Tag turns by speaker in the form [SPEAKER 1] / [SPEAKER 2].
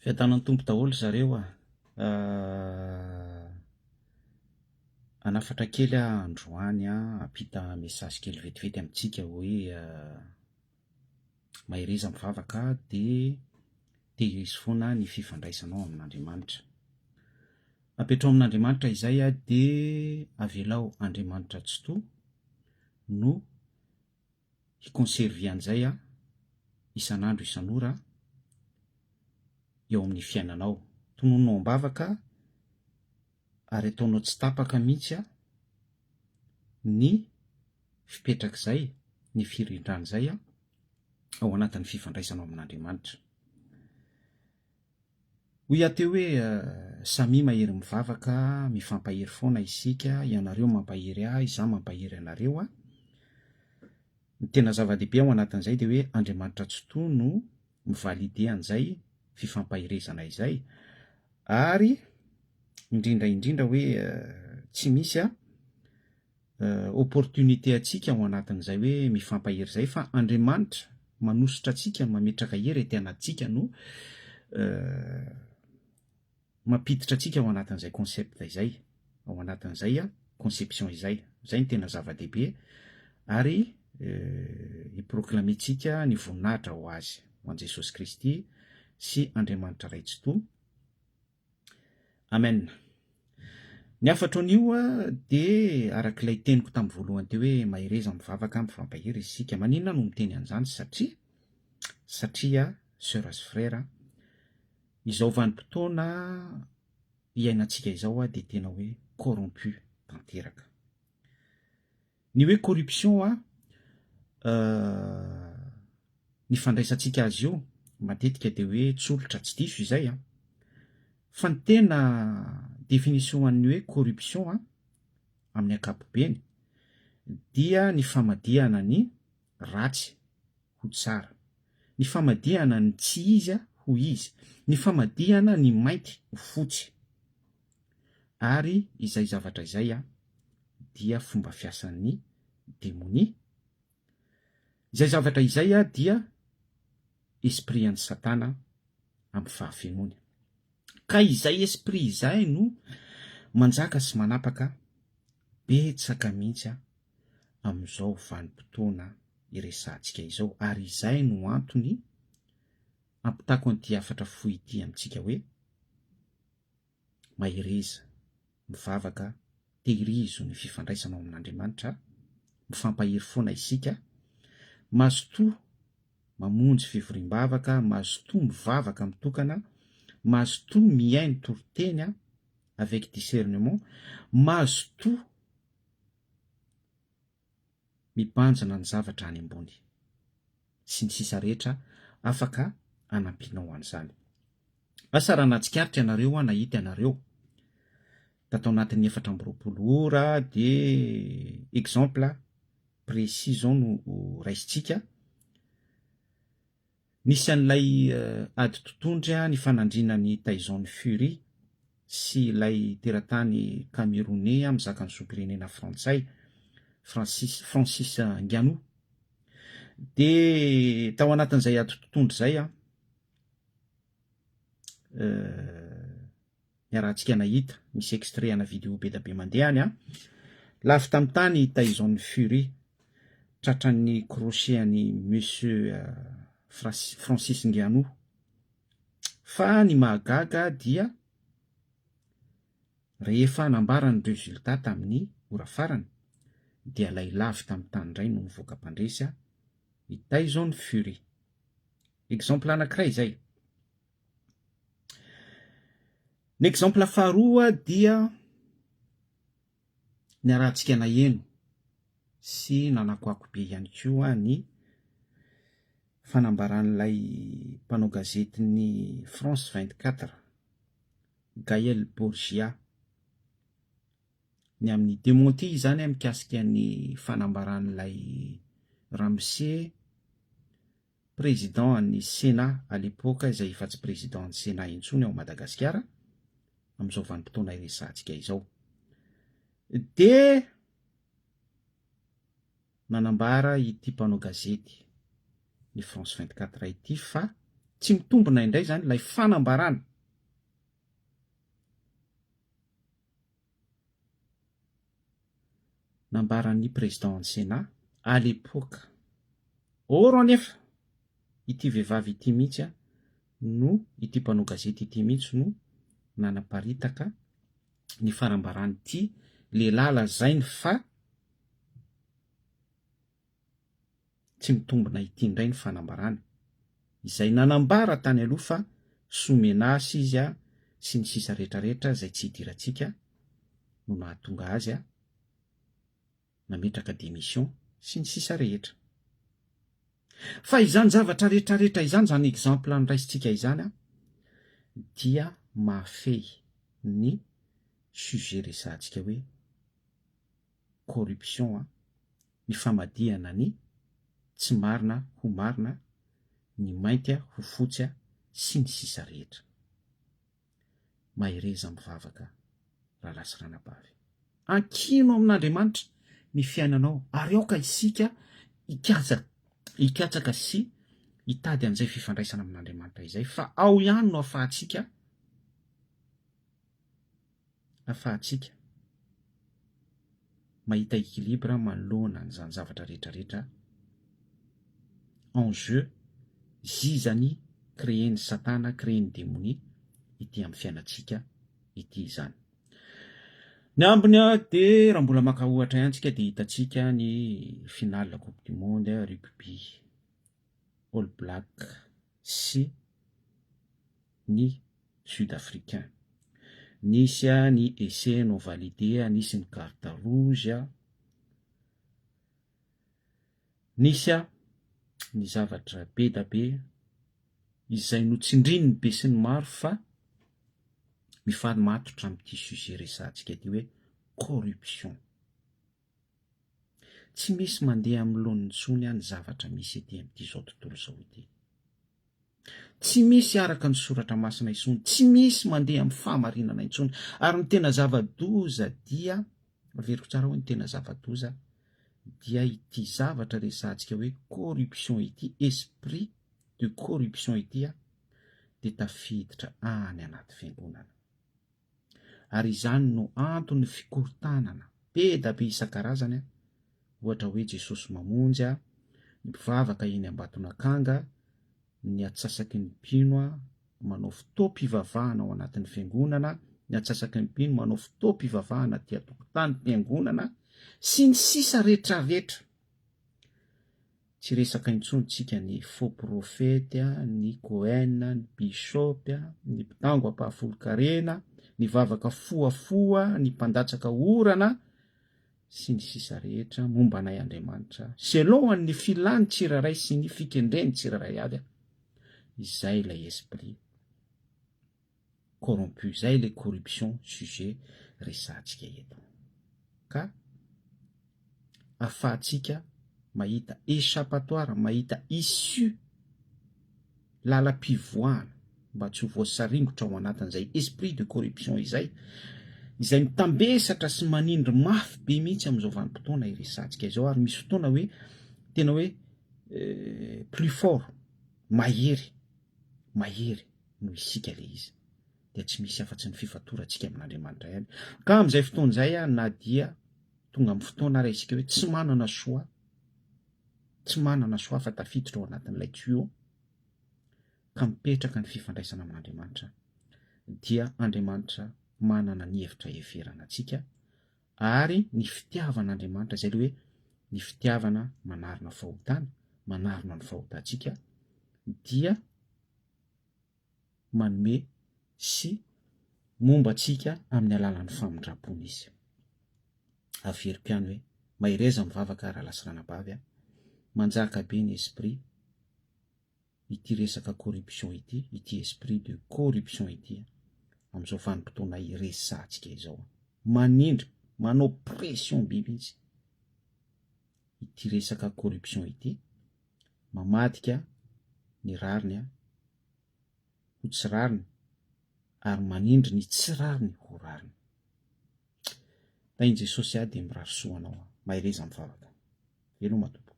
[SPEAKER 1] Fiadanan'ny tompo daholo zareo anafatra kely androany ampita mesazy kely vetivety amintsika hoe mahiriza mivavaka dia tehirisy foana ny fifandraisanao amin'Andriamanitra. Apetrao amin'Andriamanitra izay dia avelao Andriamanitra tsotoa no hikonservi an'izay isan'andro isan'ora eo amin'ny fiainanao. Tonononao am-bavaka ary ataonao tsy tapaka mihitsy ny fipetrak'izay, ny firindran'izay ao anatin'ny fifandraisanao amin'Andriamanitra. Hoy aho teo hoe samy mahery mivavaka, mifampahery foana isika, ianareo mampahery ahy, izaho mampahery anareo. Ny tena zava-dehibe ao anatin'izay dia hoe Andriamanitra tsotoa no mivalide an'izay fifampaherezana izay, ary indrindra hoe tsy misy opportunité atsika ao anatin'izay hoe mifampahery izay, fa Andriamanitra manositra atsika, mametraka hery ety anatintsika no mampiditra atsika ao anatin'izay concept izay, ao anatin'izay conception izay. Izay ny tena zava-dehibe, ary hiproclamentsika ny voninahitra ho azy, ho an'i Jesosy Kristy sy Andriamanitra iray tsotoa. Amen. Ny afatra an'io dia arak'ilay teniko tamin'ny voalohany teo hoe mahireza mivavaka, mifampahery isika. Maninona no miteny an'izany? Satria sœurs sy frères, izao vanim-potoana iainantsika izao dia tena hoe corrompu tanteraka. Ny hoe corruption ny fandraisantsika azy io matetika dia hoe tsolotra tsy diso izay fa ny tena définition an'ny hoe corruption amin'ny ankapobeny dia ny famadihana ny ratsy ho tsara, ny famadihana ny tsy izy ho izy, ny famadihana ny mainty ho fotsy. Ary izay zavatra izay dia fomba fiasan'ny démonie. Izay zavatra izay dia esprit an'ny Satana amin'ny fahafenony. Ka izay esprit izay no manjaka sy manapaka betsaka mihitsy amin'izao vanim-potoana iresantsika izao, ary izay no antony ampitako an'ity afatra fohy ity amintsika hoe mahireza mivavaka, tehirizo ny fifandraisanao amin'Andriamanitra, mifampahery foana isika, mazotoa mamonjy fivoriam-bavaka, mazotoa mivavaka mitokana, mazotoa miaino toriteny avec discernement, mazotoa mibanjana ny zavatra any ambony sy ny sisa rehetra afaka anampianao an'izany. Asa raha nahatsikaritra ianareo nahita ianareo tatao anatin'ny 4 ora dia exemple précis zao no raisintsika. Nisy an'ilay ady totondry ny fanandrinan'ny Tyson Fury sy ilay teratany Camerounais mizaka ny zom-pirenena frantsay Francis Ngannou. Dia tao anatin'izay ady totondry izay niarahantsika nahita misy extrait ana vidéo be da be mandeha any lavy tamin'ny tany Tyson Fury tratran'ny crochet-any monsieur Francis Ngannou. Fa ny mahagaga dia rehefa nambarany résultat tamin'ny ora farany dia ilay lavy tamin'ny tany indray no nivoaka mpandresy i Tyson Fury. Exemple anankiray izay. Ny exemple faharoa dia niarahantsika naheno sy nanakoako be ihany koa ny fanambaran'ilay mpanao gazety ny France 24 Gaël Borgia ny amin'ny démenti izany mikasika ny fanambaran'ilay Ramsey, président ny Sénat à l'époque, izay efa tsy président ny Sénat intsony ao Madagasikara amin'izao vanim-potoana iresantsika izao. Dia nanambara ity mpanao gazety ny France 24 ity fa tsy mitombona indray zany ilay fanambarana. Nambaran'ny président ny Sénat à l'époque. Oro anefa ity vehivavy ity mihitsy no ity mpanao gazety ity mihitsy no nanaparitaka ny farambarany ity lehilahy lazainy fa tsy mitombona ity indray ny fanambarana, izay nanambara tany aloha fa somenasy izy sy ny sisa rehetrarehetra izay tsy hidirantsika no nahatonga azy nametraka démission sy ny sisa rehetra. Fa izany zavatra rehetrarehetra izany, zany exemple an'iraisitsika izany dia mahafehy ny sujet resantsika hoe corruption, ny famadihana ny tsy marina ho marina, ny mainty ho fotsy sy ny sisa rehetra. Mahireza mivavaka rahalasy ranabavy. Ankino amin'Andriamanitra ny fiainanao ary aoka isika hikatsaka sy hitady an'izay fifandraisana amin'Andriamanitra izay, fa ao ihany no ahafahantsika mahita équilibre manoloana an'izany zavatra rehetrarehetra en jeu zizany créen'ny satana, créen'ny démonie ity amin'ny fiainantsika ity izany. Ny ambiny dia raha mbola maka ohatra ihany tsika dia hitantsika ny finale coupe du monde rugby, All Black sy ny Sud-Africain. Nisy ny essai non validé, nisy ny carte rouge, nisy ny zavatra be da be izay notsindrininy be sy ny maro, fa mifaly matotra amin'ity sujet resantsika ity hoe corruption. Tsy misy mandeha amin'ny laon'ny ntsony ny zavatra misy ety amin'ity zao tontolo zao ity. Tsy misy araka ny soratra masina intsony, tsy misy mandeha amin'ny fahamarinana intsony. Ary ny tena zava-doza dia, averiko tsara hoe ny tena zava-doza dia ity zavatra resantsika hoe corruption ity, esprit de corruption ity dia tafiditra any anaty fiangonana. Ary izany no antony fikorontanana be da be isan-karazany, ohatra hoe Jesosy mamonjy, ny mpivavaka eny Ambatonakanga, ny atsasaky ny mpino manao fotoam-pivavahana ao anatin'ny fiangonana, ny atsasaky ny mpino manao fotoam-pivavahana aty an-tokotany fiangonana sy ny sisa rehetrarehetra. Tsy resaka intsontsika ny faux prophète, ny Cohen, ny bishop, ny mpitango ampahafolo-karena, ny vavaka foafoa, ny mpandatsaka orana sy ny sisa rehetra momba anay Andriamanitra selon ny filany tsiraray sy ny fikendreny tsiraray avy. Izay ilay esprit corrompu, izay ilay corruption sujet resantsika eto. Ka ahafahantsika mahita échappatoire, mahita issue, lalam-pivoahana mba tsy ho voasaringotra ao anatin'izay esprit de corruption izay mitambesatra sy manindry mafy be mihitsy amin'izao vanim-potoana iresantsika izao. Ary misy fotoana hoe tena hoe plus fort, mahery no isika le izy, dia tsy misy afa-tsy ny fifatorantsika amin'Andriamanitra ihany. Ka amin'izay fotoana izay na dia tonga amin'ny fotoana ary isika hoe tsy manana soa fa tafiditra ao anatin'ilay tuyau, ka mipetraka ny fifandraisana amin'Andriamanitra, dia Andriamanitra manana ny hevitra heverana antsika, ary ny fitiavan'Andriamanitra izay hoe ny fitiavana manarina fahotana, manarina ny fahotantsika, dia manome sy momba antsika amin'ny alalan'ny famindram-pony izy. Averiko ihany hoe mahireza mivavaka rahalasy ranabavy, manjaka be ny esprit ity resaka corruption ity, ity esprit de corruption ity amin'izao vanim-potoana iresantsika izao, manindry, manao pression be mihitsy ity resaka corruption ity, mamadika ny rariny ho tsy rariny, ary manindry ny tsy rariny ho rariny. Tainy Jesosy dia mirary soanao, mahireza mivavaka. Veloma tompoko.